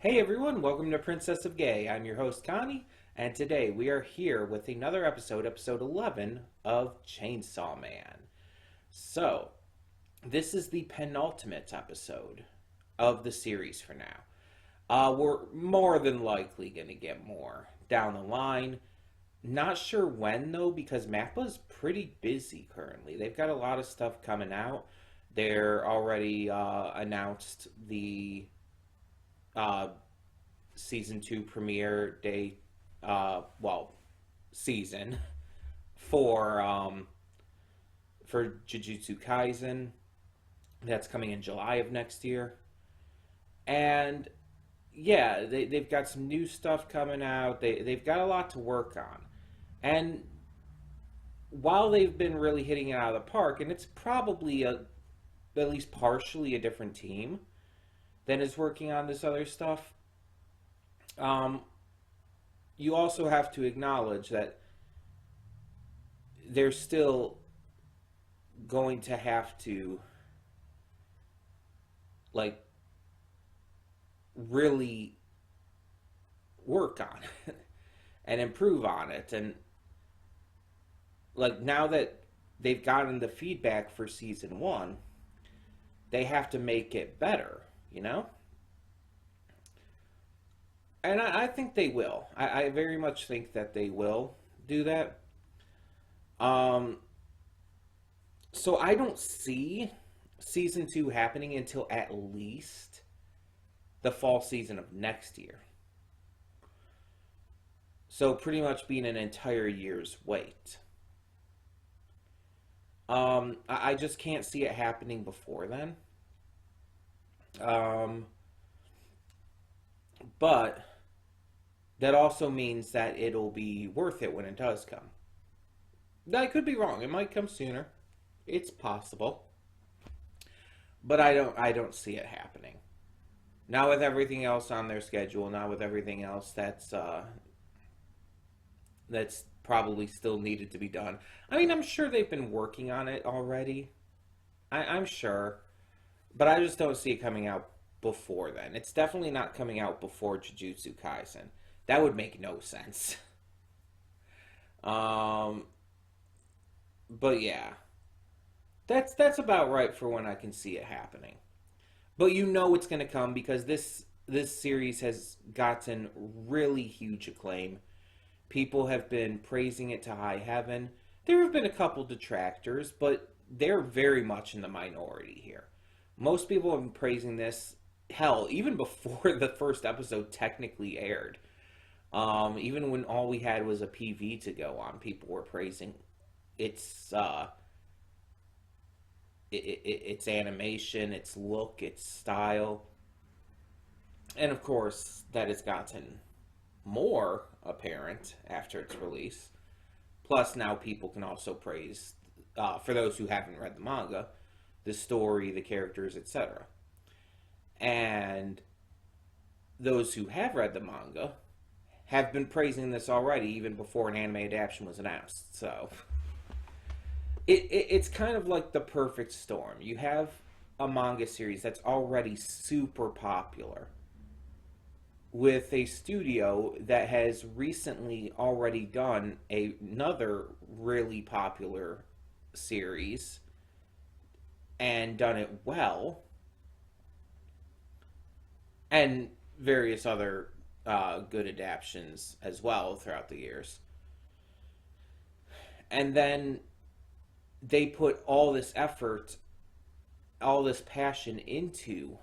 Hey everyone, welcome to Princess of Gay. I'm your host Connie, and today we are here with another episode, episode 11 of Chainsaw Man. So, this is the penultimate episode of the series for now. We're more than likely going to get more down the line. Not sure when though, because Mappa's pretty busy currently. They've got a lot of stuff coming out. They're already announced the uh, season 2 premiere date, season for Jujutsu Kaisen. That's coming in July of next year. And yeah, they've got some new stuff coming out. They've got a lot to work on. And while they've been really hitting it out of the park, and it's probably at least partially a different team than is working on this other stuff, you also have to acknowledge that they're still going to have to like really work on it and improve on it. And like now that they've gotten the feedback for season 1, they have to make it better, you know? And I think they will. I very much think that they will do that. Um, so I don't see season 2 happening until at least the fall season of next year. So pretty much being an entire year's wait. I just can't see it happening before then. Um, but that also means that it'll be worth it when it does come. I could be wrong. It might come sooner. It's possible. But I don't see it happening. Not with everything else on their schedule, not with everything else that's probably still needed to be done. I mean, I'm sure they've been working on it already. I'm sure. But I just don't see it coming out before then. It's definitely not coming out before Jujutsu Kaisen. That would make no sense. Um, but yeah, that's about right for when I can see it happening. But you know it's going to come because this series has gotten really huge acclaim. People have been praising it to high heaven. There have been a couple detractors, but they're very much in the minority here. Most people have been praising this, hell, even before the first episode technically aired. Even when all we had was a PV to go on, people were praising its its animation, its look, its style, and of course that has gotten more apparent after its release. Plus, now people can also praise, for those who haven't read the manga, the story, the characters, etc. And those who have read the manga have been praising this already, even before an anime adaptation was announced. So it's kind of like the perfect storm. You have a manga series that's already super popular with a studio that has recently already done another really popular series and done it well, and various other good adaptations as well throughout the years. And then they put all this effort, all this passion into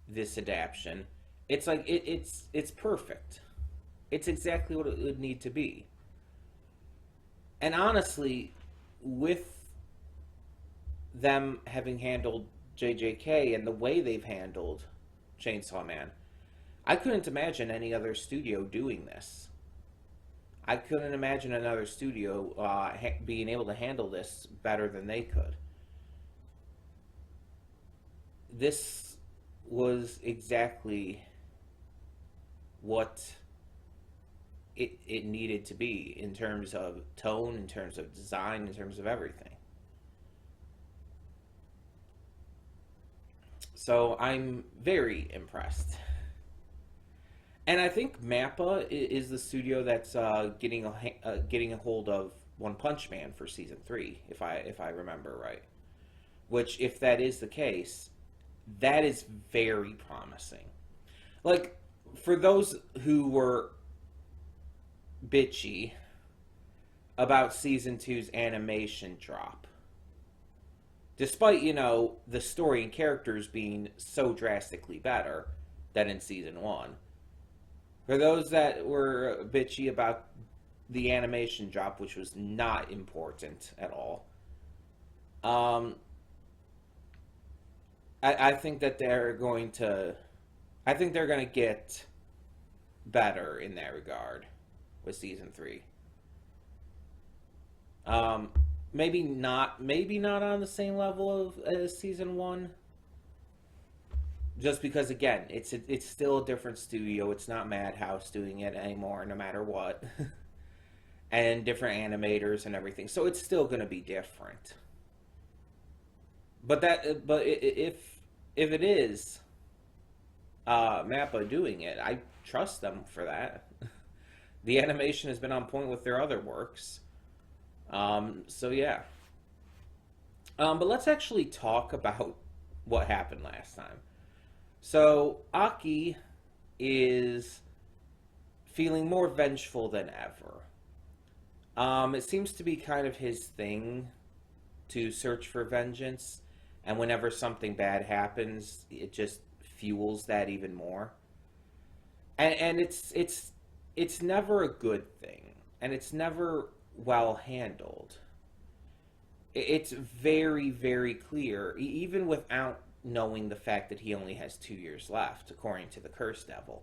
this adaptation. It's like it's perfect. It's exactly what it would need to be. And honestly, with them having handled JJK and the way they've handled Chainsaw Man, I couldn't imagine any other studio doing this. I couldn't imagine another studio being able to handle this better than they could. This was exactly what it needed to be in terms of tone, in terms of design, in terms of everything. So I'm very impressed. And I think Mappa is the studio that's getting a hold of One Punch Man for season 3, if I remember right. Which, if that is the case, that is very promising. Like, for those who were bitchy about season two's animation drop, despite, the story and characters being so drastically better than in season one, for those that were bitchy about the animation drop, which was not important at all, I think that they're going to, I think they're going to get better in that regard with season three. Um, maybe not on the same level as season one, just because again, it's still a different studio. It's not Madhouse doing it anymore, no matter what, and different animators and everything. So it's still going to be different. But if it is Mappa doing it, I trust them for that. The animation has been on point with their other works. So yeah. But let's actually talk about what happened last time. So Aki is feeling more vengeful than ever. It seems to be kind of his thing to search for vengeance, and whenever something bad happens, it just fuels that even more. And it's never a good thing, and it's never well handled. It's very, very clear, even without knowing the fact that he only has 2 years left, according to the Curse Devil.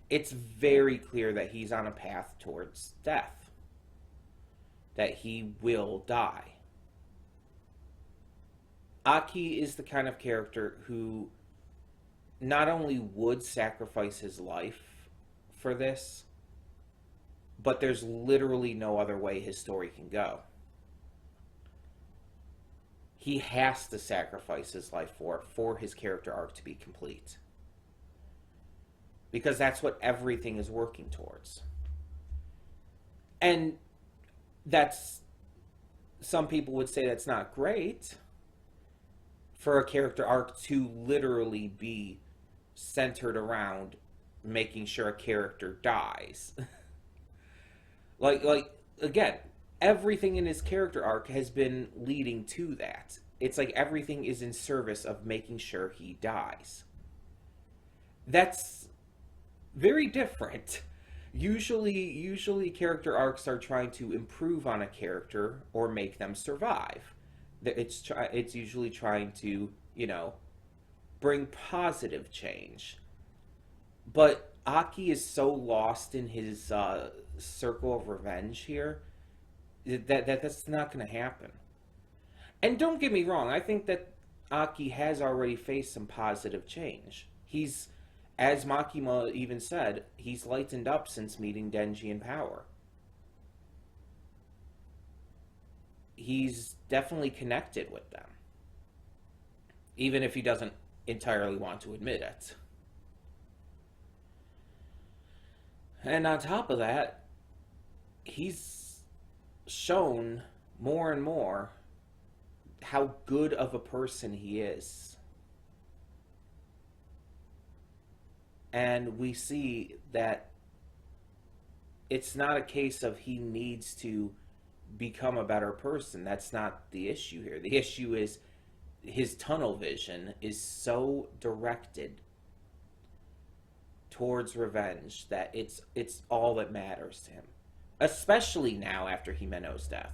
It's very clear that he's on a path towards death, that he will die. Aki is the kind of character who not only would sacrifice his life for this, but there's literally no other way his story can go. He has to sacrifice his life for his character arc to be complete. Because that's what everything is working towards. And that's, some people would say that's not great for a character arc to literally be centered around making sure a character dies. like again, everything in his character arc has been leading to that. It's like everything is in service of making sure he dies. That's very different. Usually character arcs are trying to improve on a character or make them survive. It's usually trying to, bring positive change. But Aki is so lost in his circle of revenge here that's not going to happen. And don't get me wrong, I think that Aki has already faced some positive change. He's, as Makima even said, he's lightened up since meeting Denji in power. He's definitely connected with them, even if he doesn't entirely want to admit it. And on top of that, he's shown more and more how good of a person he is. And we see that it's not a case of he needs to become a better person. That's not the issue here. The issue is his tunnel vision is so directed towards revenge that it's all that matters to him. Especially now after Himeno's death.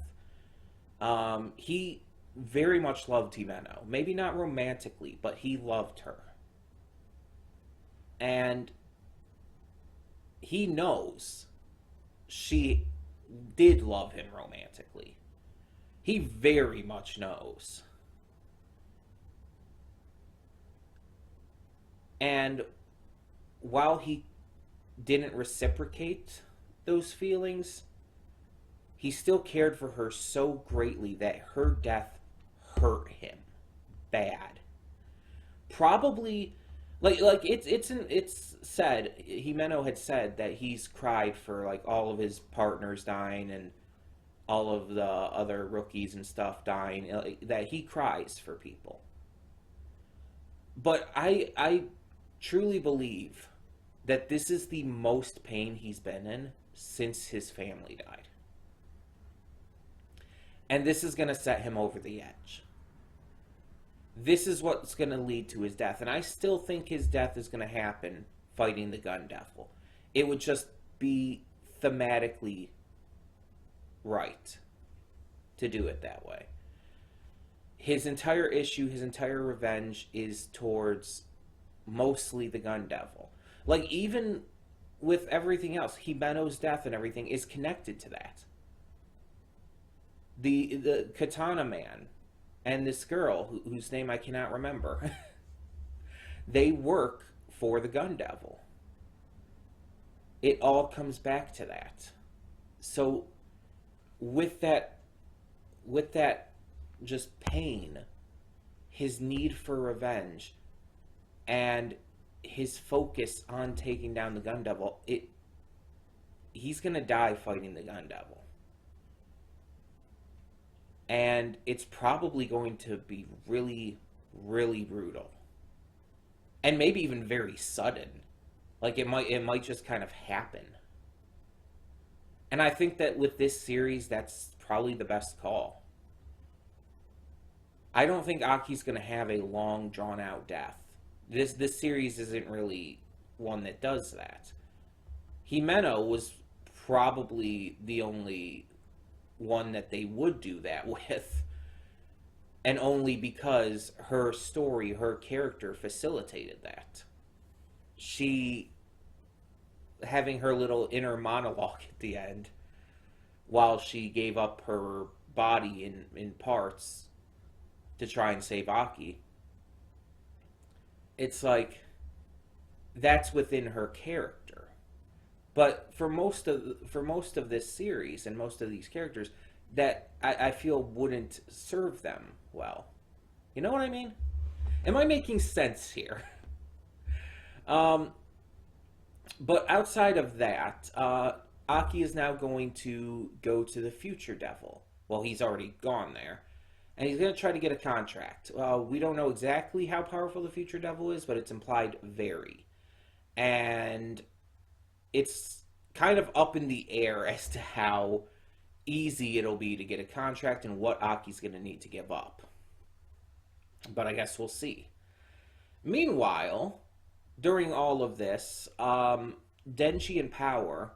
He very much loved Himeno. Maybe not romantically, but he loved her. And he knows she did love him romantically. He very much knows. And while he didn't reciprocate those feelings, he still cared for her so greatly that her death hurt him bad. probably it's said, Himeno had said that he's cried for like all of his partners dying and all of the other rookies and stuff dying, that he cries for people. But I truly believe that this is the most pain he's been in since his family died. And this is going to set him over the edge. This is what's going to lead to his death. And I still think his death is going to happen fighting the Gun Devil. It would just be thematically right to do it that way. His entire issue, his entire revenge is towards mostly the Gun Devil. Like, even with everything else, Himeno's death and everything is connected to that. The Katana Man and this girl, whose name I cannot remember, they work for the Gun Devil. It all comes back to that. So, with that just pain, his need for revenge, and his focus on taking down the Gun Devil, he's gonna die fighting the Gun Devil. And it's probably going to be really, really brutal. And maybe even very sudden. Like, it might just kind of happen. And I think that with this series, that's probably the best call. I don't think Aki's going to have a long, drawn-out death. This series isn't really one that does that. Himeno was probably the only one that they would do that with, and only because her story, her character facilitated that. She having her little inner monologue at the end while she gave up her body in parts to try and save Aki. It's like, that's within her character. But for most of this series and most of these characters, that I feel wouldn't serve them well. You know what I mean? Am I making sense here? But outside of that, Aki is now going to go to the Future Devil. Well, he's already gone there. And he's going to try to get a contract. We don't know exactly how powerful the Future Devil is, but it's implied very. And it's kind of up in the air as to how easy it'll be to get a contract and what Aki's going to need to give up. But I guess we'll see. Meanwhile, during all of this, Denji and Power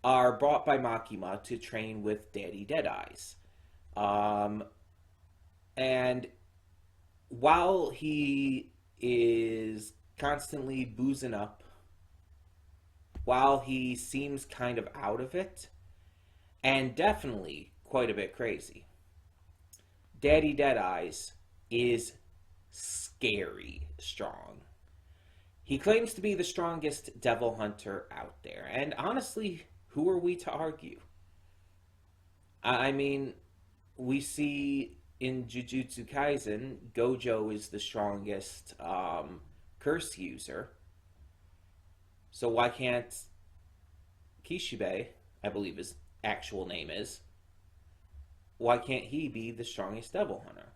are brought by Makima to train with Daddy Deadeyes. And while he is constantly boozing up, while he seems kind of out of it, and definitely quite a bit crazy, Daddy Deadeyes is scary strong. He claims to be the strongest devil hunter out there, and honestly, who are we to argue? I mean, we see in Jujutsu Kaisen, Gojo is the strongest curse user. So why can't Kishibe, I believe his actual name is, why can't he be the strongest devil hunter?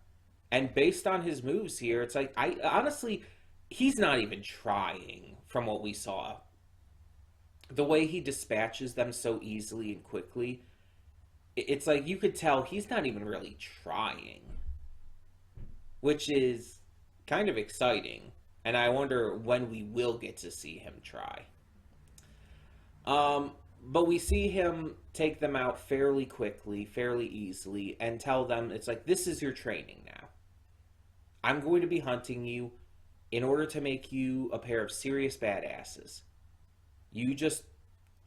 And based on his moves here, it's like, I honestly, he's not even trying from what we saw. The way he dispatches them so easily and quickly, it's like you could tell he's not even really trying. Which is kind of exciting. And I wonder when we will get to see him try. But we see him take them out fairly quickly, fairly easily, and tell them, it's like, this is your training now. I'm going to be hunting you in order to make you a pair of serious badasses. You just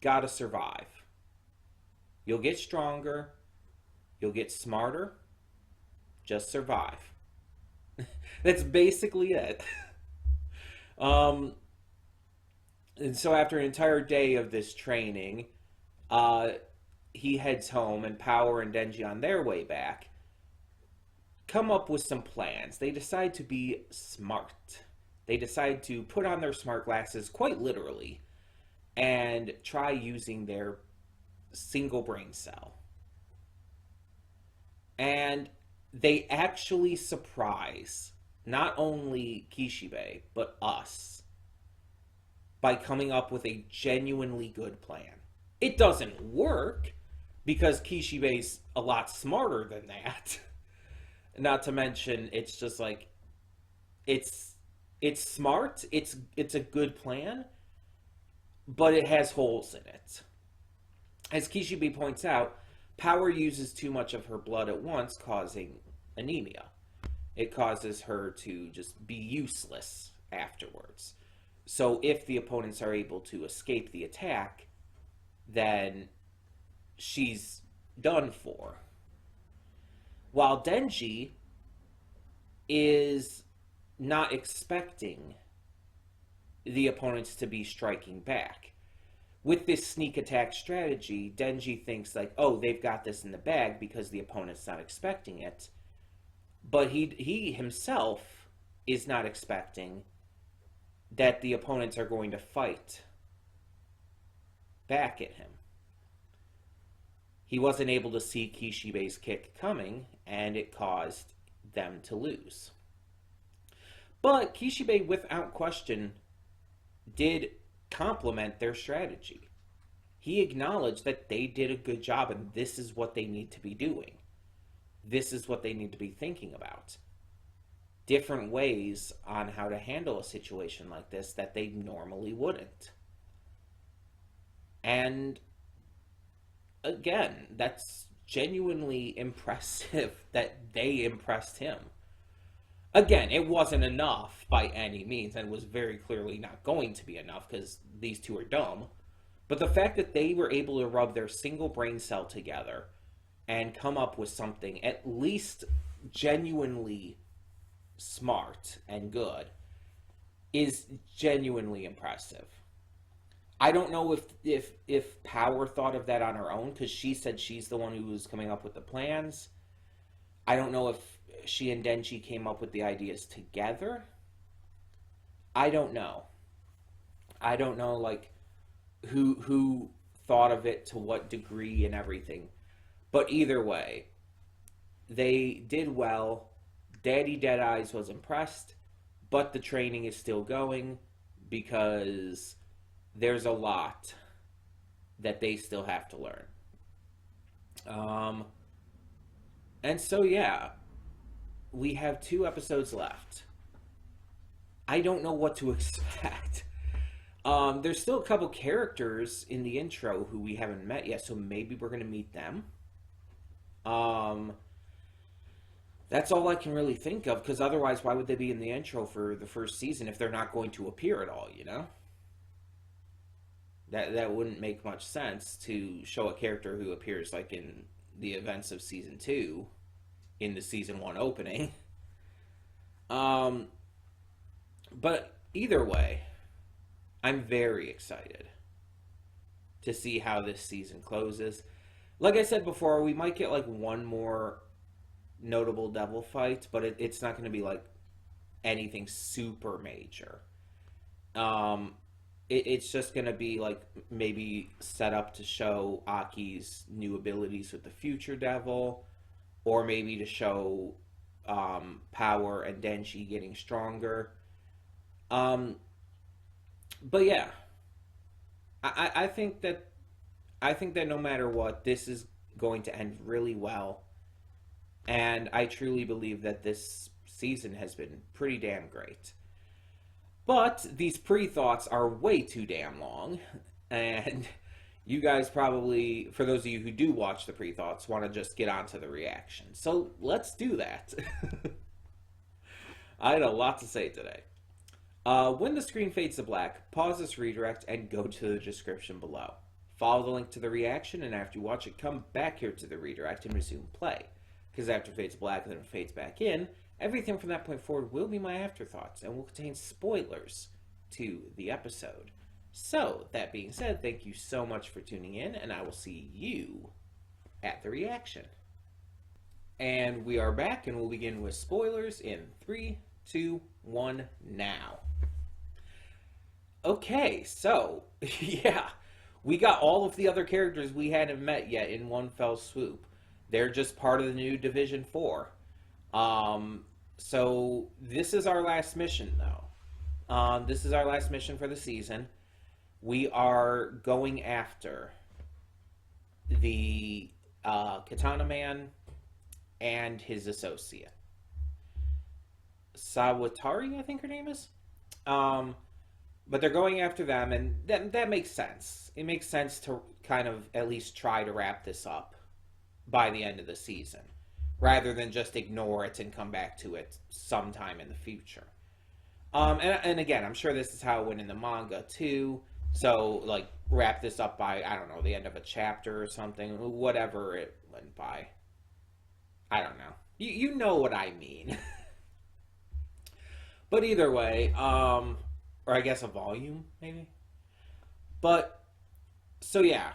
gotta survive. You'll get stronger. You'll get smarter. Just survive. That's basically it. And so after an entire day of this training, he heads home, and Power and Denji on their way back come up with some plans. They decide to be smart. They decide to put on their smart glasses quite literally and try using their single brain cell. And they actually surprise not only Kishibe, but us by coming up with a genuinely good plan. It doesn't work because Kishibe's a lot smarter than that. Not to mention, it's just like it's smart. It's a good plan, but it has holes in it. As Kishibe points out, Power uses too much of her blood at once, causing anemia. It causes her to just be useless afterwards. So if the opponents are able to escape the attack, then she's done for. While Denji is not expecting the opponents to be striking back. With this sneak attack strategy, Denji thinks like, oh, they've got this in the bag because the opponent's not expecting it. But he himself is not expecting that the opponents are going to fight back at him. He wasn't able to see Kishibe's kick coming, and it caused them to lose. But Kishibe, without question, did compliment their strategy. He acknowledged that they did a good job, and this is what they need to be doing. This is what they need to be thinking about. Different ways on how to handle a situation like this that they normally wouldn't. And again, that's genuinely impressive that they impressed him. Again, it wasn't enough by any means, and was very clearly not going to be enough because these two are dumb. But the fact that they were able to rub their single brain cell together and come up with something at least genuinely smart and good is genuinely impressive. I don't know if Power thought of that on her own, because she said she's the one who was coming up with the plans. I don't know if she and Denji came up with the ideas together. I don't know. I don't know, like, who thought of it to what degree and everything. But either way, they did well. Daddy Deadeyes was impressed, but the training is still going because there's a lot that they still have to learn. And so, yeah, we have 2 episodes left. I don't know what to expect. There's still a couple characters in the intro who we haven't met yet, so maybe we're going to meet them. That's all I can really think of, because otherwise, why would they be in the intro for the first season if they're not going to appear at all, you know? That wouldn't make much sense to show a character who appears like in the events of season 2 in the season 1 opening. But either way, I'm very excited to see how this season closes. Like I said before, we might get like one more notable devil fight, but it's not going to be like anything super major. It's just going to be like maybe set up to show Aki's new abilities with the future devil, or maybe to show Power and Denji getting stronger. But yeah, I think that no matter what, this is going to end really well, and I truly believe that this season has been pretty damn great. But these pre-thoughts are way too damn long, and you guys probably, for those of you who do watch the pre-thoughts, want to just get on to the reaction. So let's do that. I had a lot to say today. When the screen fades to black, pause this redirect and go to the description below. Follow the link to the reaction, and after you watch it, come back here to the redirect and resume play. Because after it fades black and then it fades back in, everything from that point forward will be my afterthoughts and will contain spoilers to the episode. So, that being said, thank you so much for tuning in, and I will see you at the reaction. And we are back, and we'll begin with spoilers in 3, 2, 1, now. Okay, so, yeah, we got all of the other characters we hadn't met yet in one fell swoop. They're just part of the new Division 4. So this is our last mission, though. This is our last mission for the season. We are going after the Katana Man and his associate. Sawatari, I think her name is. But they're going after them, and that makes sense. It makes sense to kind of at least try to wrap this up by the end of the season, rather than just ignore it and come back to it sometime in the future. And again, I'm sure this is how it went in the manga too. So, like, wrap this up by, I don't know, the end of a chapter or something, whatever it went by. I don't know. You know what I mean. But either way, or I guess a volume, maybe. But, so yeah.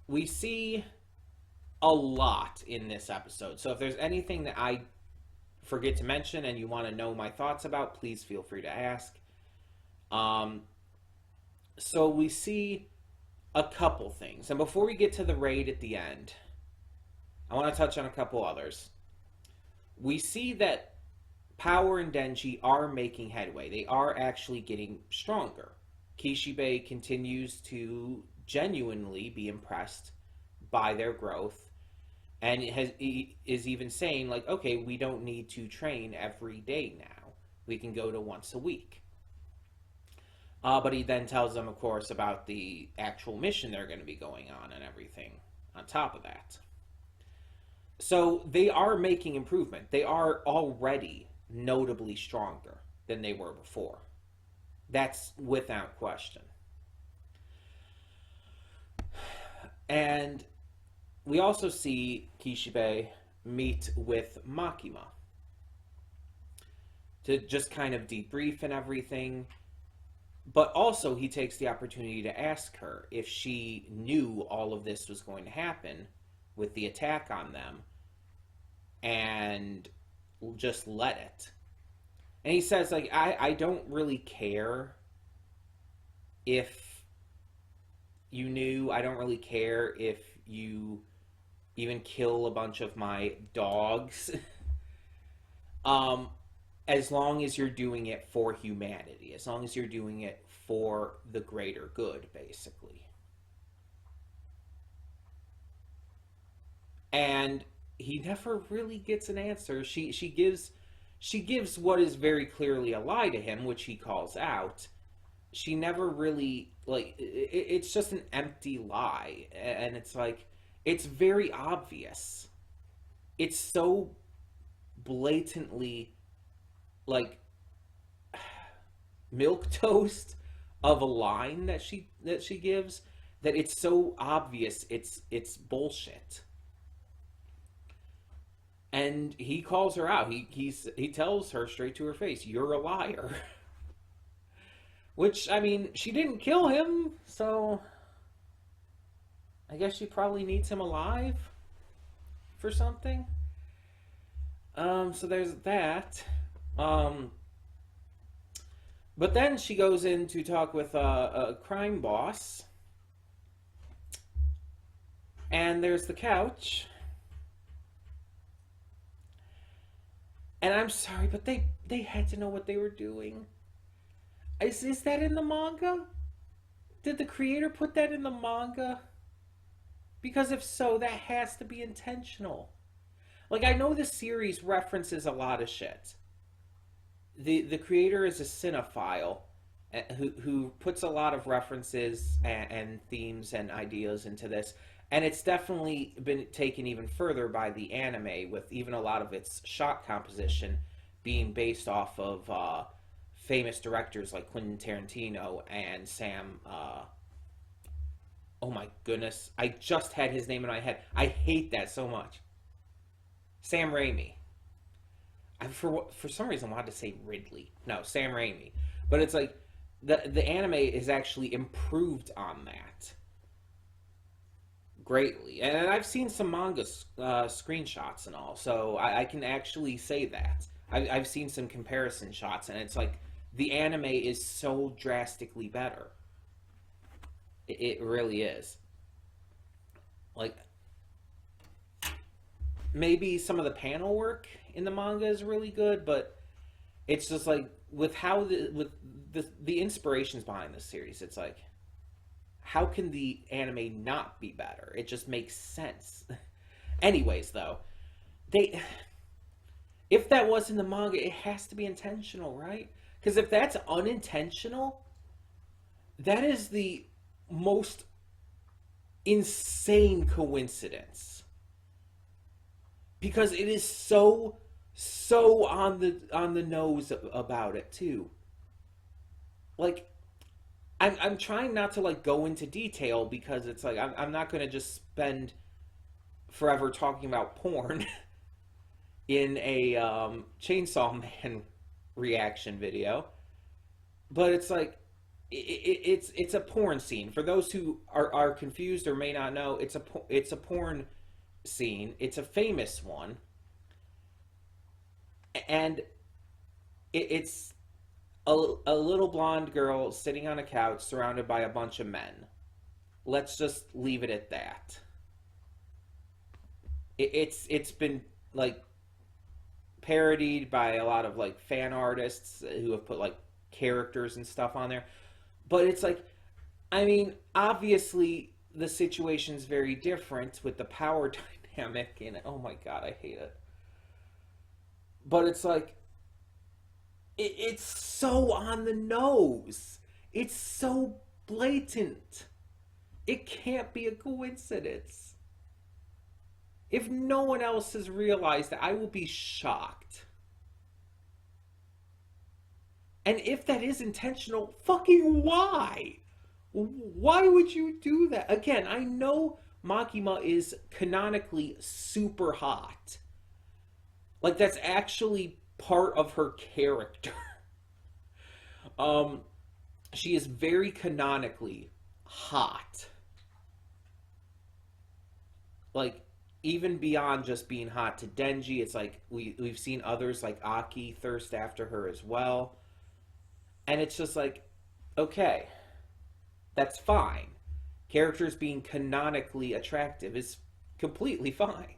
We see a lot in this episode. So if there's anything that I forget to mention and you want to know my thoughts about, please feel free to ask. So we see a couple things. And before we get to the raid at the end, I want to touch on a couple others. We see that Power and Denji are making headway. They are actually getting stronger. Kishibe continues to genuinely be impressed by their growth, and he is even saying, like, okay, we don't need to train every day now. We can go to once a week. But he then tells them, of course, about the actual mission they're going to be going on and everything on top of that. So they are making improvement. They are already notably stronger than they were before. That's without question. And we also see Kishibe meet with Makima to just kind of debrief and everything. But also he takes the opportunity to ask her if she knew all of this was going to happen with the attack on them, and just let it. And he says, like, I don't really care if you knew. I don't really care if you even kill a bunch of my dogs. As long as you're doing it for humanity. As long as you're doing it for the greater good, basically. And he never really gets an answer. She gives what is very clearly a lie to him, which he calls out. She never really, like, it's just an empty lie. And it's like, it's very obvious. It's so blatantly, like, milquetoast of a line that she gives, that it's so obvious it's bullshit. And he calls her out. He tells her straight to her face, "You're a liar." Which, I mean, she didn't kill him, so I guess she probably needs him alive for something. So there's that. But then she goes in to talk with a crime boss. And there's the couch. And I'm sorry, but they had to know what they were doing. Is that in the manga? Did the creator put that in the manga? Because if so, that has to be intentional. Like, I know the series references a lot of shit. The creator is a cinephile who puts a lot of references and themes and ideas into this. And it's definitely been taken even further by the anime, with even a lot of its shot composition being based off of famous directors like Quentin Tarantino and Sam... oh my goodness. I just had his name in my head. I hate that so much. Sam Raimi. For some reason I wanted to say Ridley. No, Sam Raimi. But it's like, the anime is actually improved on that greatly. And I've seen some manga screenshots and all, so I can actually say that. I've seen some comparison shots, and it's like the anime is so drastically better. It really is. Like, maybe some of the panel work in the manga is really good, but it's just like with how the inspirations behind this series, it's like, how can the anime not be better? It just makes sense. Anyways, though, they if that was in the manga, it has to be intentional, right? Because if that's unintentional, that is the most insane coincidence. Because it is so on the nose about it too. Like, I'm trying not to like go into detail because it's like I'm not gonna just spend forever talking about porn in a Chainsaw Man reaction video, but it's like it's a porn scene. For those who are confused or may not know, it's a porn scene. It's a famous one, and it's a little blonde girl sitting on a couch surrounded by a bunch of men. Let's just leave it at that. It's been like parodied by a lot of like fan artists who have put like characters and stuff on there. But it's like, I mean, obviously the situation's very different with the power dynamic in it. Oh my god, I hate it. But it's like, it's so on the nose. It's so blatant. It can't be a coincidence. If no one else has realized that, I will be shocked. And if that is intentional, fucking why? Why would you do that? Again, I know Makima is canonically super hot. Like, that's actually part of her character. She is very canonically hot. Like, even beyond just being hot to Denji, it's like we've seen others like Aki thirst after her as well. And it's just like, okay, that's fine. Characters being canonically attractive is completely fine.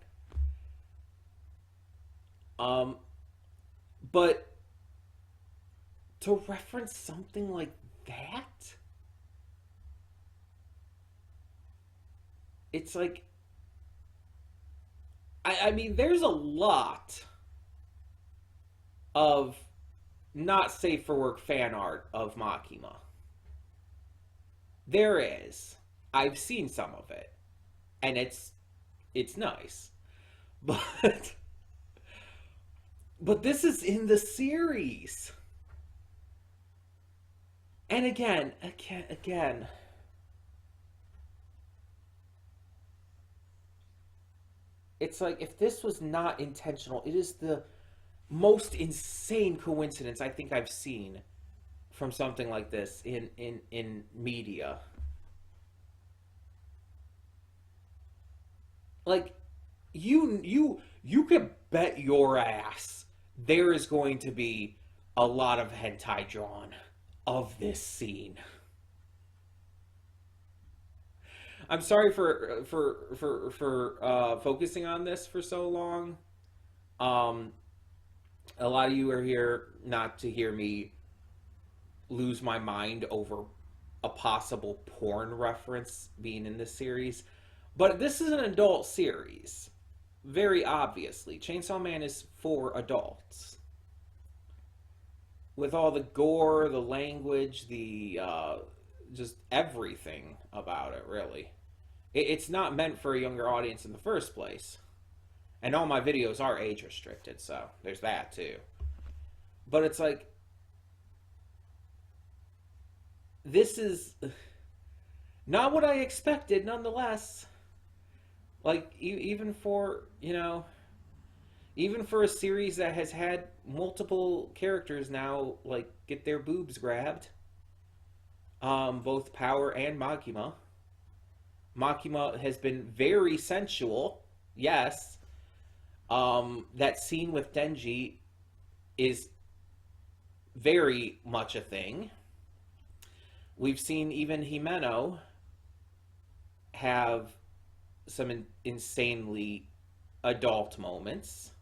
But to reference something like that, it's like, I mean, there's a lot of not safe for work fan art of Makima. There is. I've seen some of it, and it's nice, but this is in the series, and again, it's like, if this was not intentional, it is the most insane coincidence I think I've seen from something like this in media. Like, you could bet your ass there is going to be a lot of hentai drawn of this scene. I'm sorry for focusing on this for so long. A lot of you are here not to hear me lose my mind over a possible porn reference being in this series. But this is an adult series. Very obviously. Chainsaw Man is for adults. With all the gore, the language, the just everything about it, really. It's not meant for a younger audience in the first place. And all my videos are age restricted, so there's that too. But it's like, this is not what I expected, nonetheless. Like, even for, even for a series that has had multiple characters now, like, get their boobs grabbed, both Power and Makima, Makima has been very sensual. Yes. That scene with Denji is very much a thing. We've seen even Himeno have some insanely adult moments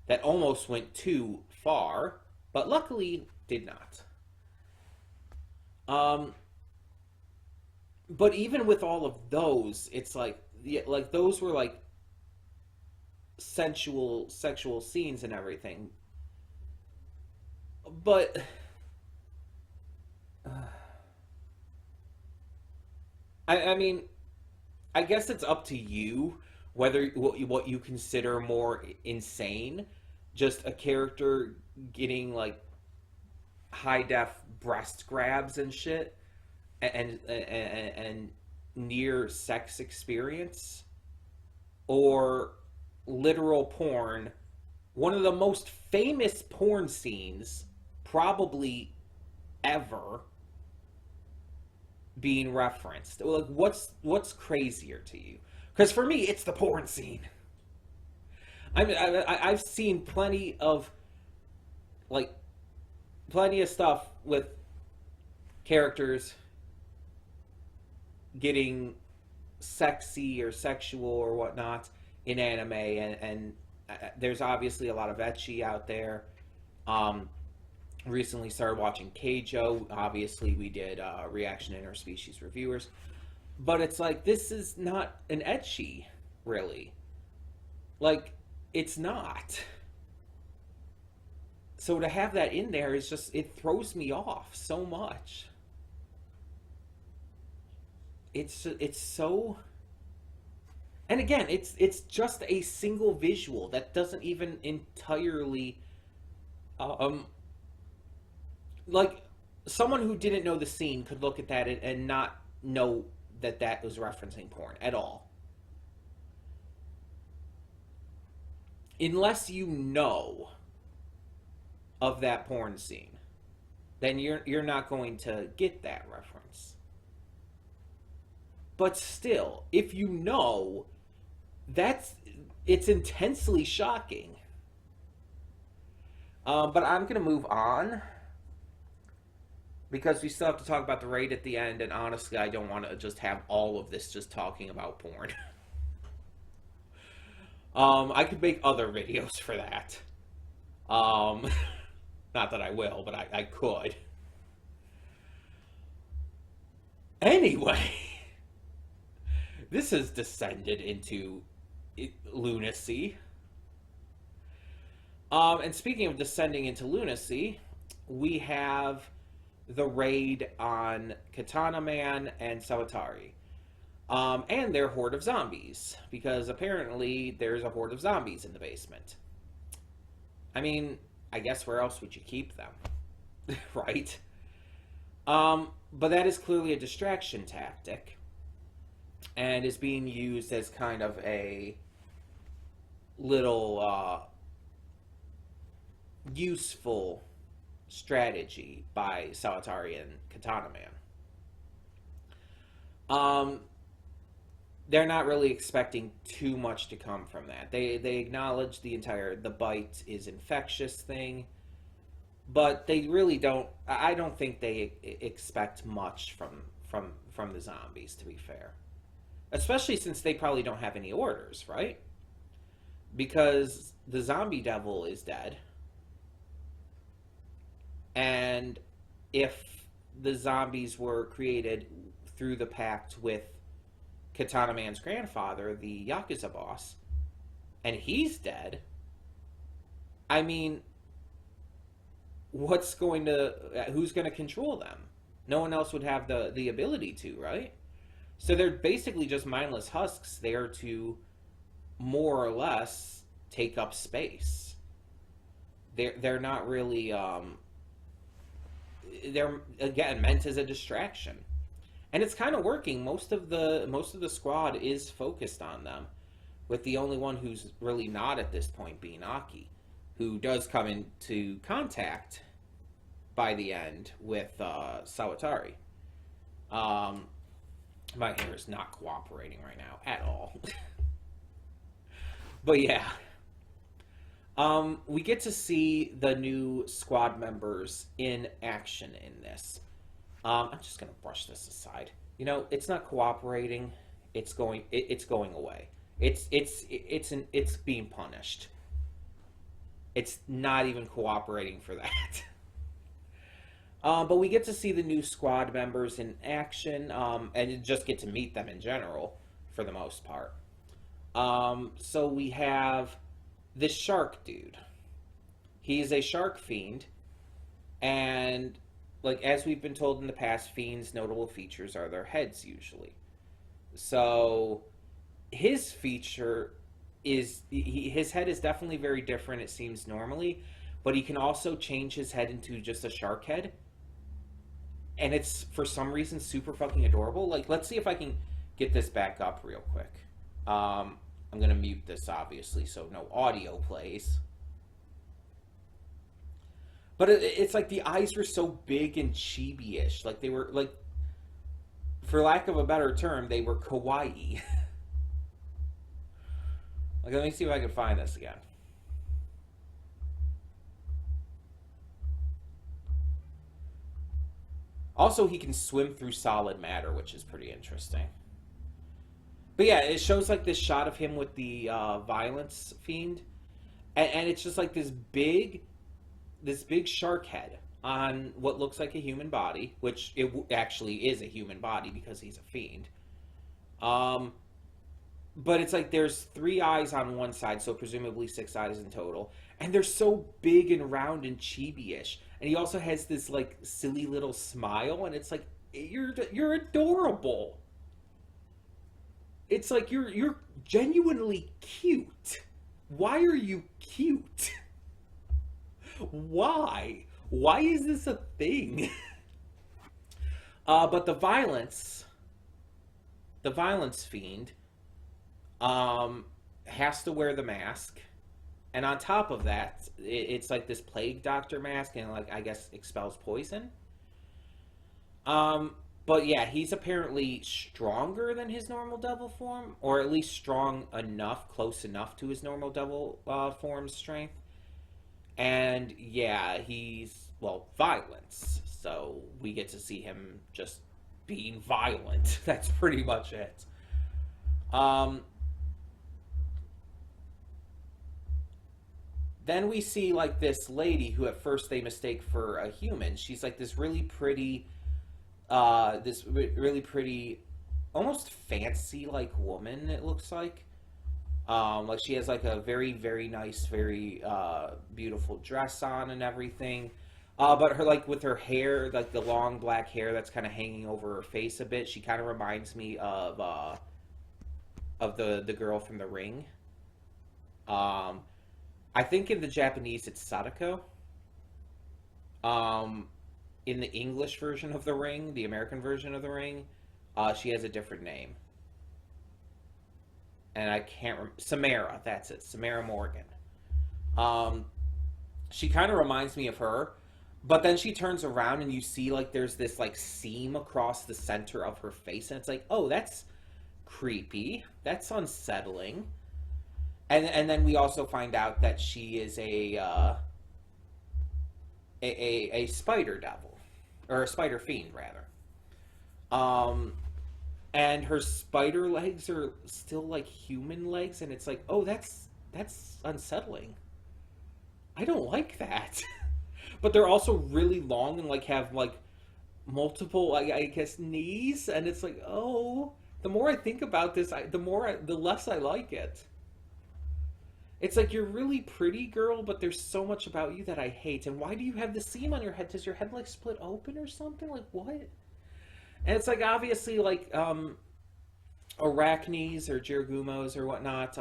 that almost went too far, but luckily did not. But even with all of those, it's like, yeah, like those were like sensual, sexual scenes and everything. But I mean, I guess it's up to you whether what you consider more insane, just a character getting like high def breast grabs and shit, and near sex experience, or literal porn. One of the most famous porn scenes, probably ever, being referenced. Like, what's crazier to you? Because for me, it's the porn scene. I mean, I've seen like, plenty of stuff with characters getting sexy or sexual or whatnot in anime, and there's obviously a lot of ecchi out there. Um, Recently started watching Keijo. Obviously, we did reaction interspecies reviewers, but it's like, this is not an ecchi, really. Like, it's not. So to have that in there is just, it throws me off so much. It's so, and again, it's just a single visual that doesn't even entirely, um like, someone who didn't know the scene could look at that and not know that that was referencing porn at all, unless you know of that porn scene. Then you're not going to get that reference. But still, if you know, that's it's intensely shocking. But I'm gonna move on because we still have to talk about the raid at the end, and honestly, I don't want to just have all of this just talking about porn. I could make other videos for that. Um, Not that I will, but I could. Anyway, this has descended into lunacy. And speaking of descending into lunacy, we have the raid on Katana Man and Sawatari. And their horde of zombies, because apparently there's a horde of zombies in the basement. I mean, I guess where else would you keep them? Right? But that is clearly a distraction tactic, and is being used as kind of a little useful strategy by Sawatari and Katana Man. They're not really expecting too much to come from that. They acknowledge the bite is infectious thing, but they really don't. I don't think they expect much from the zombies, to be fair, especially since they probably don't have any orders, right? Because the zombie devil is dead, and if the zombies were created through the pact with Katana Man's grandfather, the Yakuza boss, and he's dead, I mean, who's going to control them? No one else would have the ability to, right? So they're basically just mindless husks there to more or less take up space. They're not really they're, again, meant as a distraction. And it's kind of working. Most of the squad is focused on them, with the only one who's really not at this point being Aki, who does come into contact by the end with Sawatari. My hair is not cooperating right now at all. But yeah. We get to see the new squad members in action in this. I'm just gonna brush this aside. It's not cooperating. It's going away. It's being punished. It's not even cooperating for that. But we get to see the new squad members in action, and just get to meet them in general, for the most part. So we have this shark dude. He's a shark fiend, and like as we've been told in the past, fiends' notable features are their heads usually. So his feature is his head is definitely very different. It seems normally, but he can also change his head into just a shark head, and it's for some reason super fucking adorable. Like, let's see if I can get this back up real quick. I'm gonna mute this obviously so no audio plays. But it's like the eyes were so big and chibi-ish. Like they were like, for lack of a better term, they were kawaii. Like, let me see if I can find this again. Also, he can swim through solid matter, which is pretty interesting. But yeah, it shows like this shot of him with the violence fiend, and it's just like this big shark head on what looks like a human body, which it actually is a human body because he's a fiend. But it's like there's 3 eyes on one side, so presumably 6 eyes in total, and they're so big and round and chibi-ish. And he also has this like silly little smile, and it's like you're adorable. It's like you're genuinely cute. Why are you cute? Why? Why is this a thing? But the violence fiend, has to wear the mask, and on top of that, it's like this plague doctor mask, and like I guess expels poison. But yeah, he's apparently stronger than his normal devil form, or at least strong enough, close enough to his normal devil form strength. And yeah, he's, well, violence. So we get to see him just being violent. That's pretty much it. Then we see like this lady who at first they mistake for a human. She's like this really pretty, almost fancy like woman, it looks like. Like she has like a very, very nice, very beautiful dress on and everything. But her, like, with her hair, like the long black hair that's kind of hanging over her face a bit, she kind of reminds me of the girl from The Ring. I think in the Japanese it's Sadako. In the English version of The Ring, the American version of The Ring, she has a different name. And I can't remember. Samara, that's it. Samara Morgan. She kind of reminds me of her. But then she turns around and you see like there's this like seam across the center of her face. And it's like, oh, that's creepy. That's unsettling. And then we also find out that she is a spider devil. Or a spider fiend, rather. And her spider legs are still like human legs, and it's like, oh, that's unsettling. I don't like that. But they're also really long and like have like multiple, I guess, knees, and it's like, oh, the more I think about this, the less I like it. It's like, you're really pretty, girl, but there's so much about you that I hate. And why do you have the seam on your head? Does your head like split open or something? Like, what? And it's like, obviously, like, arachnes or jiragumos or whatnot,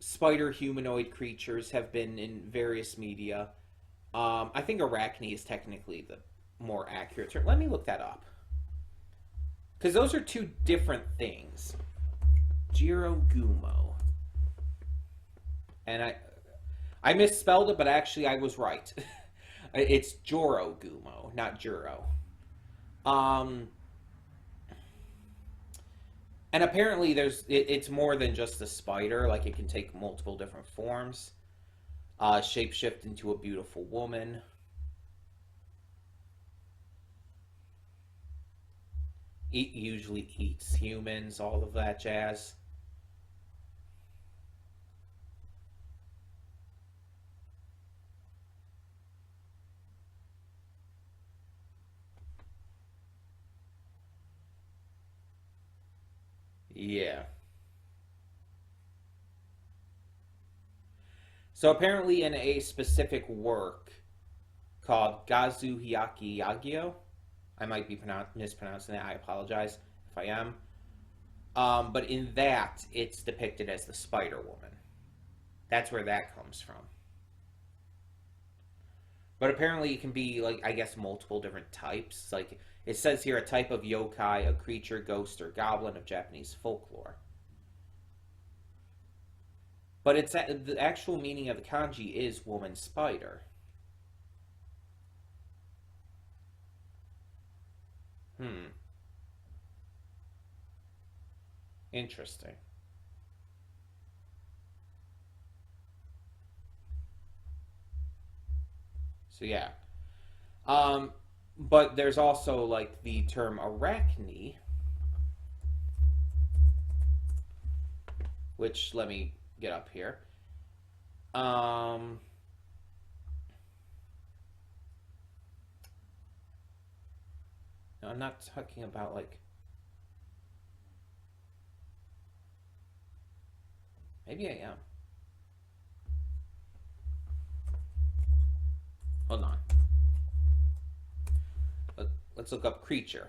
spider humanoid creatures have been in various media. I think arachne is technically the more accurate term. Let me look that up. Because those are two different things. Jiragumo. And I misspelled it, but actually I was right. It's Jorogumo, not Juro. And apparently, it's more than just a spider. Like it can take multiple different forms. Shapeshift into a beautiful woman. Usually eats humans, all of that jazz. Yeah. So apparently, in a specific work called Gazu Hyaki Yagyo, I might be mispronouncing that. I apologize if I am. But in that, it's depicted as the Spider Woman. That's where that comes from. But apparently, it can be like I guess multiple different types. Like it says here, a type of yokai, a creature, ghost, or goblin of Japanese folklore. But it's the actual meaning of the kanji is woman spider. Hmm. Interesting. So yeah. Um, but there's also like the term arachne, which let me get up here. Um, no, I'm not talking about like maybe I am. Hold on. Let's look up creature.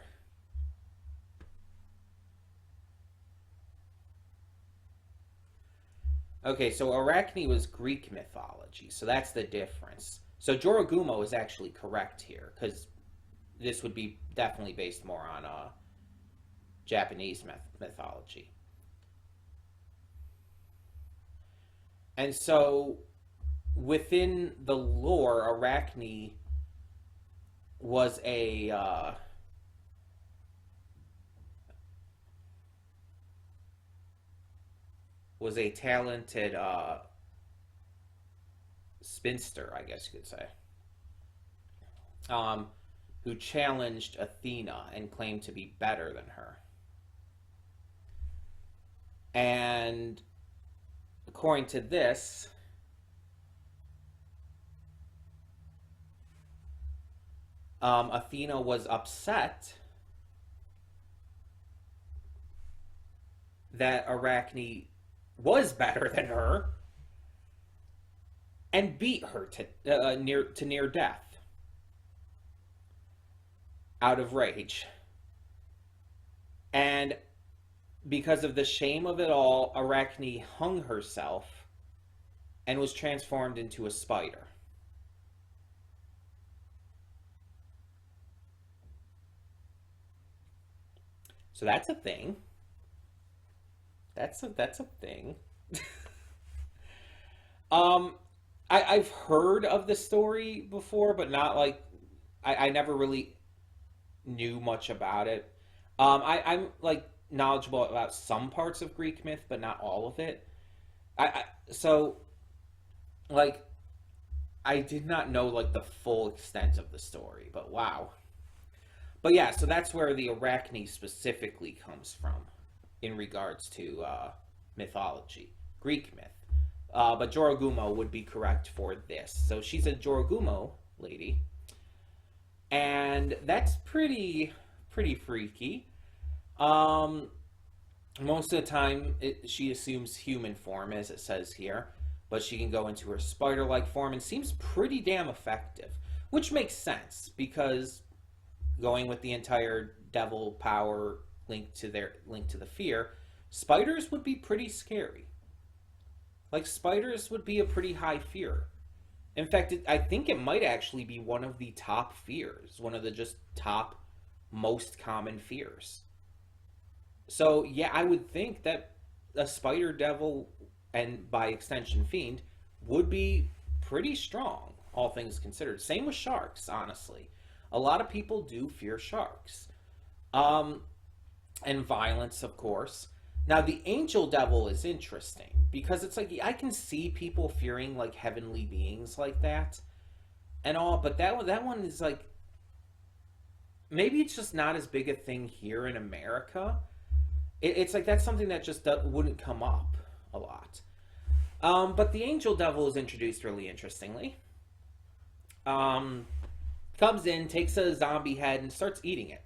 Okay, so Arachne was Greek mythology, so that's the difference. So Jorogumo is actually correct here, because this would be definitely based more on Japanese mythology. And so within the lore, Arachne was a talented spinster, I guess you could say, um, who challenged Athena and claimed to be better than her. And according to this, Athena was upset that Arachne was better than her and beat her to near death out of rage. And because of the shame of it all, Arachne hung herself and was transformed into a spider. So that's a thing. That's a thing. um, I've heard of the story before, but not like I never really knew much about it. I'm like knowledgeable about some parts of Greek myth, but not all of it. So like I did not know like the full extent of the story, but wow. But yeah, so that's where the Arachne specifically comes from in regards to mythology, Greek myth. But Jorogumo would be correct for this. So she's a Jorogumo lady, and that's pretty freaky. Um, Most of the time, she assumes human form, as it says here, but she can go into her spider-like form and seems pretty damn effective, which makes sense because going with the entire devil power linked to the fear, spiders would be pretty scary. Like spiders would be a pretty high fear. In fact, I think it might actually be one of the top fears, one of the just top most common fears. So yeah, I would think that a spider devil and by extension fiend would be pretty strong, all things considered. Same with sharks, honestly. A lot of people do fear sharks. Um, and violence, of course. Now the angel devil is interesting because it's like I can see people fearing like heavenly beings like that and all, but that one is like maybe it's just not as big a thing here in America. It's like that's something that just wouldn't come up a lot. But the angel devil is introduced really interestingly. Um, Comes in, takes a zombie head, and starts eating it.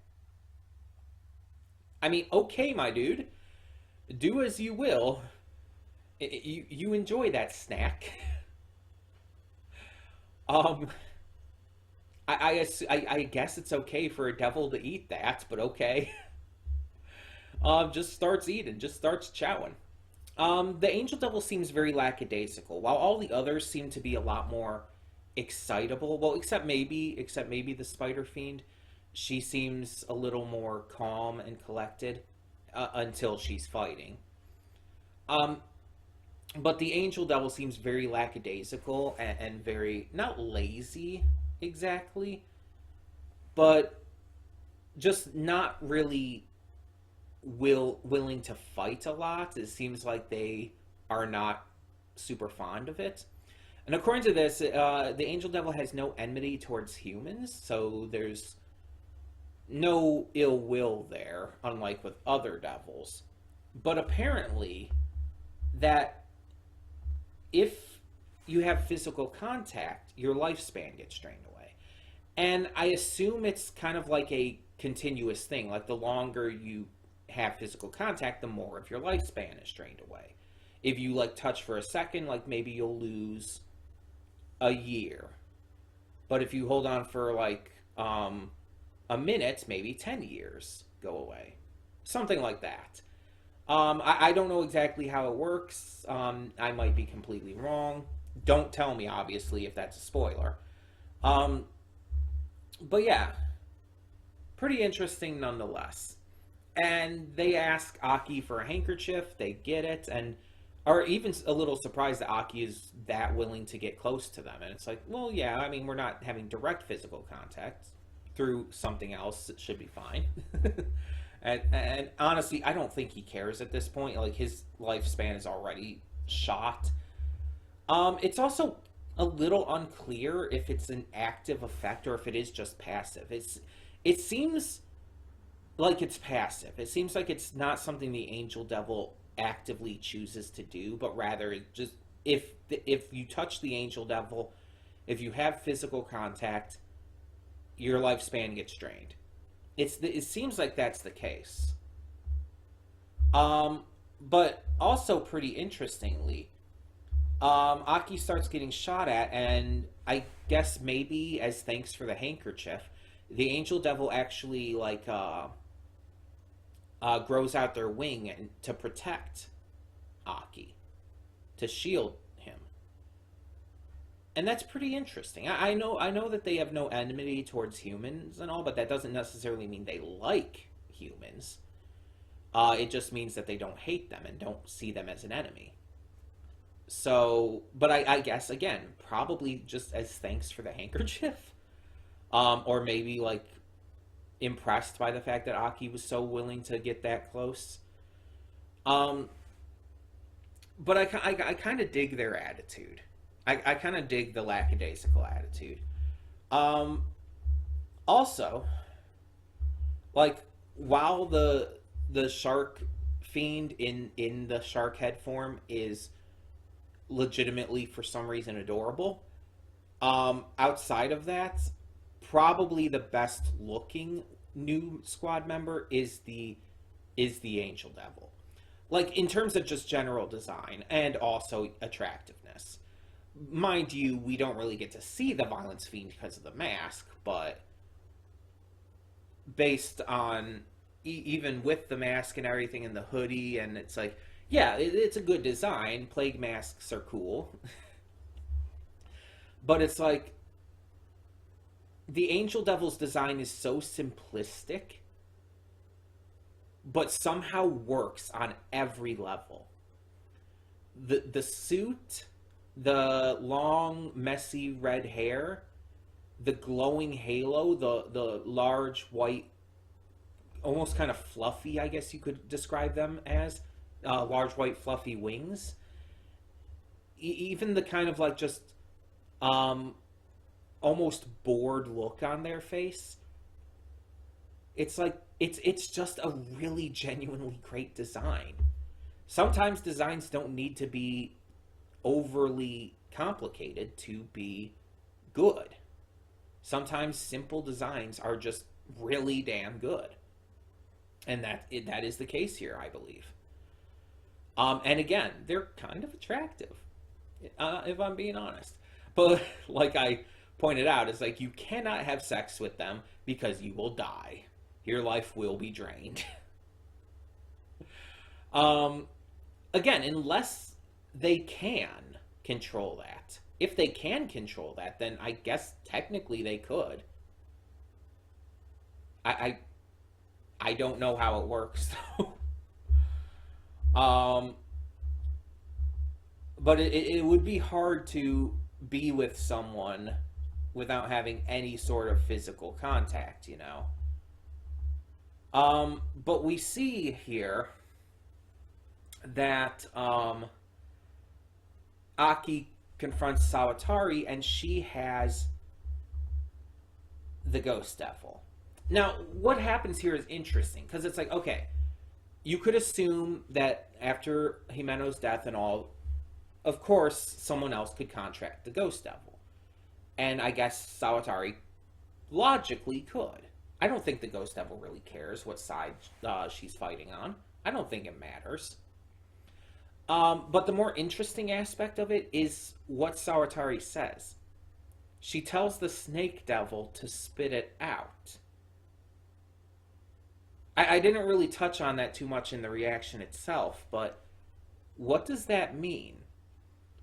I mean, okay, my dude, do as you will. You enjoy that snack. Um, I guess it's okay for a devil to eat that, but okay. Just starts eating, just starts chowing. The angel devil seems very lackadaisical, while all the others seem to be a lot more excitable. Well, except maybe the spider fiend. She seems a little more calm and collected until she's fighting. Um, but the angel devil seems very lackadaisical and very not lazy exactly, but just not really willing to fight a lot. It seems like they are not super fond of it. And according to this, the angel devil has no enmity towards humans, so there's no ill will there, unlike with other devils. But apparently, that if you have physical contact, your lifespan gets drained away. And I assume it's kind of like a continuous thing. Like the longer you have physical contact, the more of your lifespan is drained away. If you like touch for a second, like maybe you'll lose a year. But if you hold on for like a minute, maybe 10 years go away. Something like that. I don't know exactly how it works. I might be completely wrong. Don't tell me, obviously, if that's a spoiler. Um, but yeah, pretty interesting nonetheless. And they ask Aki for a handkerchief. They get it, and are even a little surprised that Aki is that willing to get close to them. And it's like, well, yeah, I mean, we're not having direct physical contact through something else. It should be fine. And honestly, I don't think he cares at this point. Like his lifespan is already shot. It's also a little unclear if it's an active effect or if it is just passive. It seems like it's passive. It seems like it's not something the angel devil actively chooses to do, but rather it just if you touch the angel devil, if you have physical contact, your lifespan gets drained. It seems like that's the case. But also pretty interestingly, Aki starts getting shot at, and I guess maybe as thanks for the handkerchief, the angel devil actually grows out their wing and to protect Aki, to shield him, and that's pretty interesting. I know that they have no enmity towards humans and all, but that doesn't necessarily mean they like humans. It just means that they don't hate them and don't see them as an enemy. So, but I guess again, probably just as thanks for the handkerchief, or maybe like impressed by the fact that Aki was so willing to get that close. Um, but I kind of dig their attitude. I kind of dig the lackadaisical attitude. Um, Also, like while the shark fiend in the shark head form is legitimately for some reason adorable, outside of that, probably the best looking new squad member is the angel devil, like in terms of just general design and also attractiveness. Mind you, we don't really get to see the violence fiend because of the mask, but based on even with the mask and everything and the hoodie, and it's like, yeah, it's a good design. Plague masks are cool. But it's like the angel devil's design is so simplistic but somehow works on every level. The suit, the long messy red hair, the glowing halo, the large white, almost kind of fluffy, I guess you could describe them as, large white fluffy wings. Even the kind of like just um, almost bored look on their face. It's like it's just a really genuinely great design. Sometimes designs don't need to be overly complicated to be good. Sometimes simple designs are just really damn good. And that is the case here, I believe. And again, they're kind of attractive, if I'm being honest. But like I pointed out, it's like you cannot have sex with them because you will die. Your life will be drained. um, Again, unless they can control that. If they can control that, then I guess technically they could. I I don't know how it works though. But it would be hard to be with someone without having any sort of physical contact, you know. But we see here that Aki confronts Sawatari and she has the ghost devil. Now, what happens here is interesting because it's like, okay, you could assume that after Himeno's death and all, of course, someone else could contract the ghost devil. And I guess Sawatari logically could. I don't think the ghost devil really cares what side she's fighting on. I don't think it matters. But the more interesting aspect of it is what Sawatari says. She tells the snake devil to spit it out. I didn't really touch on that too much in the reaction itself, but what does that mean?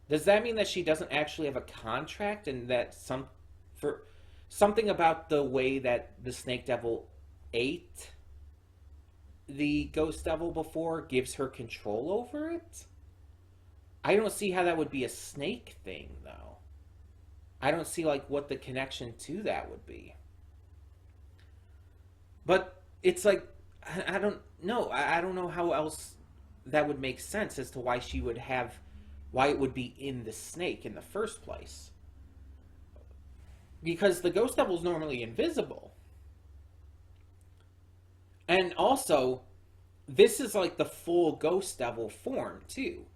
Does that mean that she doesn't actually have a contract and that something about the way that the snake devil ate the ghost devil before gives her control over it? I don't see how that would be a snake thing, though. I don't see, like, what the connection to that would be. But it's like, I don't know. I don't know how else that would make sense as to why she would have, why it would be in the snake in the first place. Because the ghost devil is normally invisible. And also, this is like the full ghost devil form, too.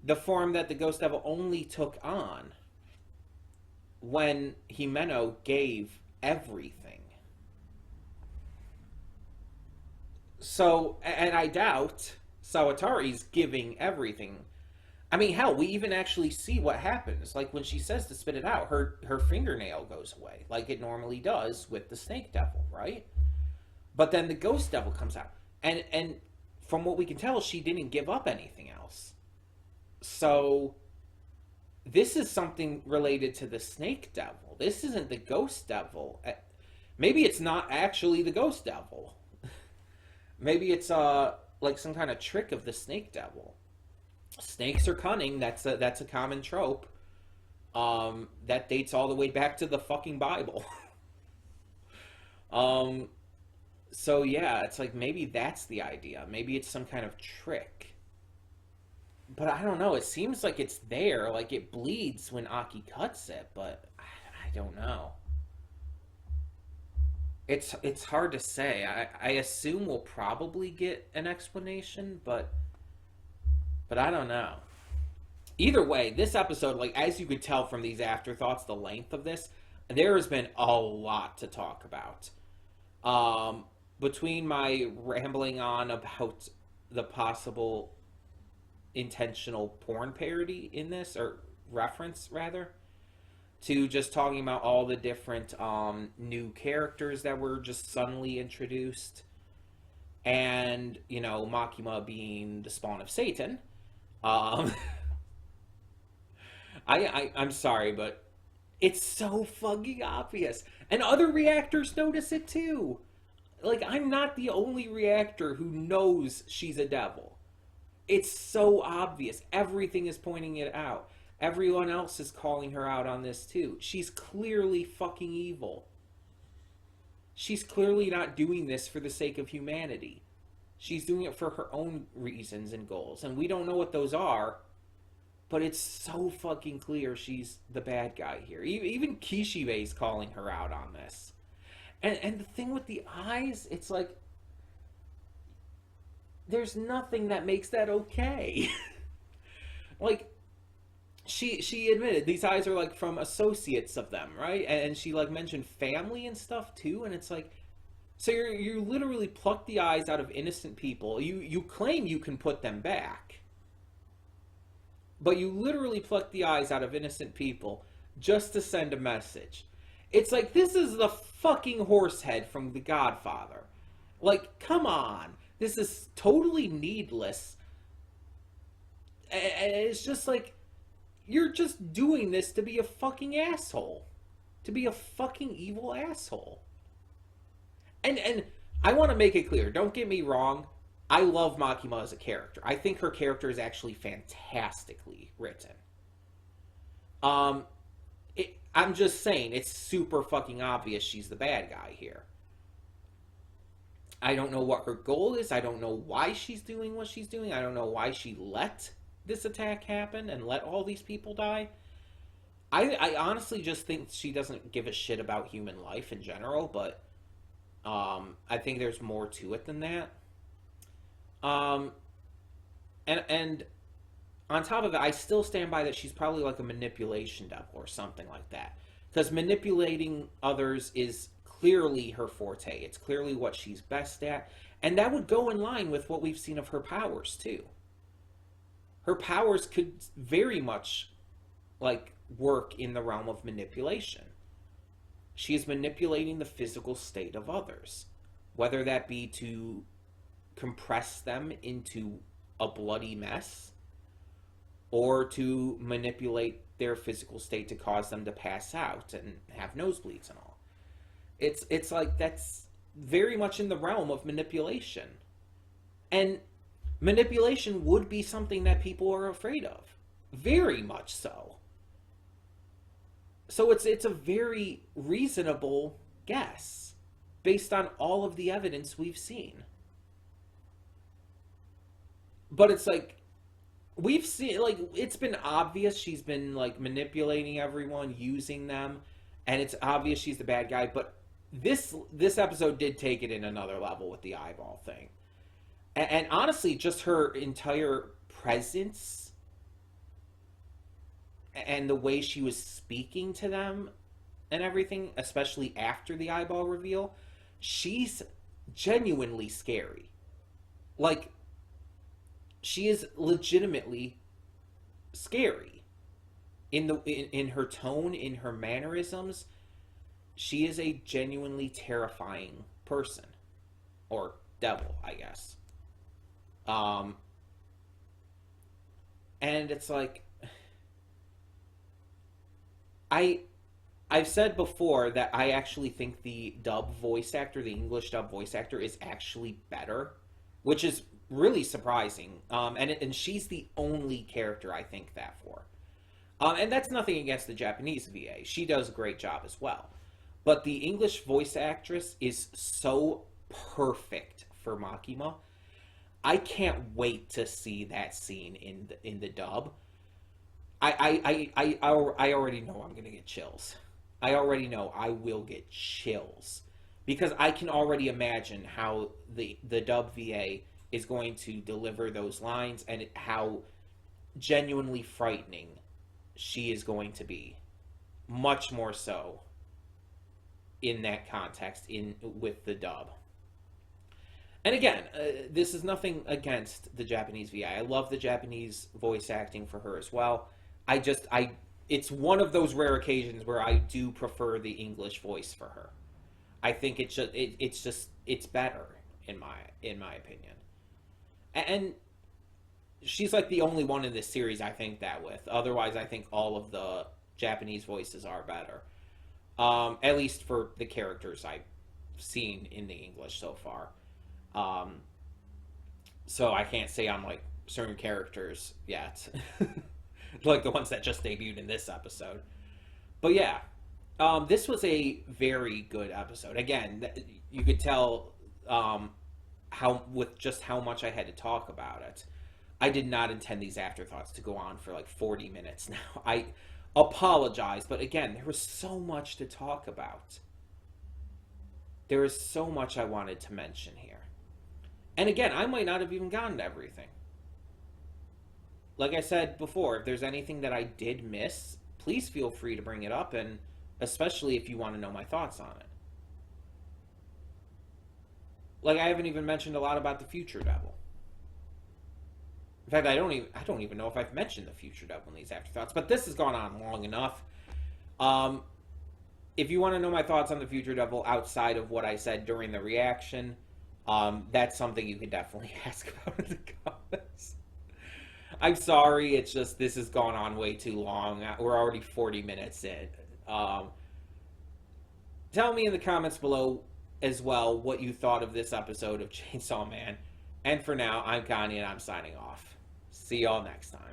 The form that the ghost devil only took on when Himeno gave everything. So, and I doubt Sawatari's giving everything. I mean, hell, we even actually see what happens. Like, when she says to spit it out, her fingernail goes away, like it normally does with the snake devil, right? But then the ghost devil comes out. And from what we can tell, she didn't give up anything else. So, this is something related to the snake devil. This isn't the ghost devil. Maybe it's not actually the ghost devil. Maybe it's like some kind of trick of the snake devil. Snakes are cunning. That's a common trope. That dates all the way back to the fucking Bible. So yeah, it's like maybe that's the idea. Maybe it's some kind of trick. But I don't know. It seems like it's there. Like it bleeds when Aki cuts it, but I don't know. It's hard to say. I assume we'll probably get an explanation, but I don't know. Either way, this episode, like as you could tell from these afterthoughts, the length of this, there has been a lot to talk about. Between my rambling on about the possible intentional porn parody in this, or reference rather, to just talking about all the different new characters that were just suddenly introduced, and you know, Makima being the spawn of Satan. I'm sorry, but it's so fucking obvious, and other reactors notice it too. Like, I'm not the only reactor who knows she's a devil. It's so obvious. Everything is pointing it out. Everyone else is calling her out on this too. She's clearly fucking evil. She's clearly not doing this for the sake of humanity. She's doing it for her own reasons and goals, and we don't know what those are. But it's so fucking clear she's the bad guy here. Even Kishibe's calling her out on this. And the thing with the eyes, it's like there's nothing that makes that okay. Like she admitted these eyes are like from associates of them, right? And she like mentioned family and stuff too, and it's like so you literally pluck the eyes out of innocent people. You claim you can put them back. But you literally pluck the eyes out of innocent people just to send a message. It's like, this is the fucking horse head from The Godfather. Like, come on. This is totally needless. And it's just like, you're just doing this to be a fucking asshole. To be a fucking evil asshole. And I want to make it clear, don't get me wrong. I love Makima as a character. I think her character is actually fantastically written. I'm just saying, it's super fucking obvious she's the bad guy here. I don't know what her goal is. I don't know why she's doing what she's doing. I don't know why she let this attack happen and let all these people die. I honestly just think she doesn't give a shit about human life in general, but I think there's more to it than that. And on top of it, I still stand by that she's probably like a manipulation devil or something like that. Because manipulating others is clearly her forte. It's clearly what she's best at. And that would go in line with what we've seen of her powers, too. Her powers could very much, like, work in the realm of manipulation. She is manipulating the physical state of others. Whether that be to compress them into a bloody mess, or to manipulate their physical state to cause them to pass out and have nosebleeds and all. It's like that's very much in the realm of manipulation. And manipulation would be something that people are afraid of. Very much so. So it's a very reasonable guess based on all of the evidence we've seen. But it's like, we've seen, like, it's been obvious she's been, like, manipulating everyone, using them, and it's obvious she's the bad guy, but this episode did take it in another level with the eyeball thing. And honestly, just her entire presence and the way she was speaking to them and everything, especially after the eyeball reveal, she's genuinely scary. Like, she is legitimately scary in her tone, in her mannerisms. She is a genuinely terrifying person, or devil, I guess. And it's like, I've said before that I actually think the dub voice actor, the English dub voice actor, is actually better, which is really surprising. And she's the only character I think that for. And that's nothing against the Japanese VA. She does a great job as well. But the English voice actress is so perfect for Makima. I can't wait to see that scene in the dub. I already know I'm gonna get chills. I already know I will get chills because I can already imagine how the dub VA is going to deliver those lines and how genuinely frightening she is going to be, much more so in that context with the dub. And again, this is nothing against the Japanese VA. I love the Japanese voice acting for her as well. It's one of those rare occasions where I do prefer the English voice for her. I think it's better in my opinion. And she's like the only one in this series I think that with. Otherwise, I think all of the Japanese voices are better. At least for the characters I've seen in the English so far. So I can't say I'm like certain characters yet. Like the ones that just debuted in this episode. But yeah, this was a very good episode. Again, you could tell with just how much I had to talk about it. I did not intend these afterthoughts to go on for like 40 minutes now. I apologize, but again, there was so much to talk about. There is so much I wanted to mention here. And again, I might not have even gotten to everything. Like I said before, if there's anything that I did miss, please feel free to bring it up, and especially if you want to know my thoughts on it. Like, I haven't even mentioned a lot about the future devil. In fact, I don't even know if I've mentioned the future devil in these afterthoughts, but this has gone on long enough. If you want to know my thoughts on the future devil outside of what I said during the reaction, that's something you could definitely ask about in the comments. I'm sorry, it's just this has gone on way too long. We're already 40 minutes in. Tell me in the comments below as well what you thought of this episode of Chainsaw Man. And for now, I'm Connie and I'm signing off. See y'all next time.